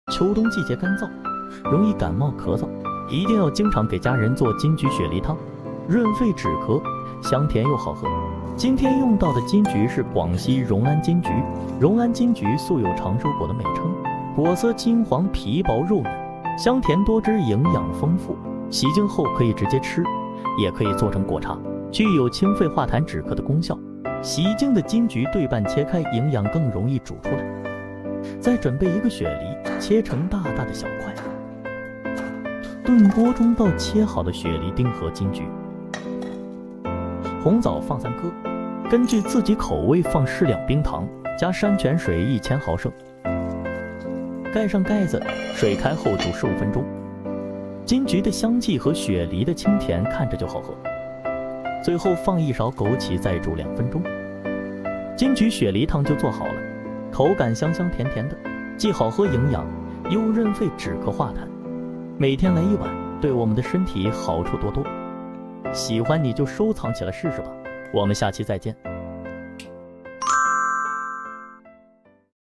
秋冬季节干燥，容易感冒咳嗽，一定要经常给家人做金桔雪梨汤，润肺止咳，香甜又好喝。今天用到的金桔是广西荣安金桔。荣安金桔素有长寿果的美称，果色金黄，皮薄肉嫩，香甜多汁，营养丰富。洗净后可以直接吃，也可以做成果茶，具有清肺化痰止咳的功效。洗净的金桔对半切开，营养更容易煮出来。再准备一个雪梨，切成大大的小块。炖锅中倒切好的雪梨丁和金桔，红枣放3颗，根据自己口味放适量冰糖，加山泉水1000毫升，盖上盖子，水开后煮15分钟。金桔的香气和雪梨的清甜看着就好喝。最后放一勺枸杞，再煮2分钟，金桔雪梨汤就做好了，口感香香甜甜的，既好喝营养，又润肺止咳化痰。每天来1碗，对我们的身体好处多多。喜欢你就收藏起来试试吧，我们下期再见。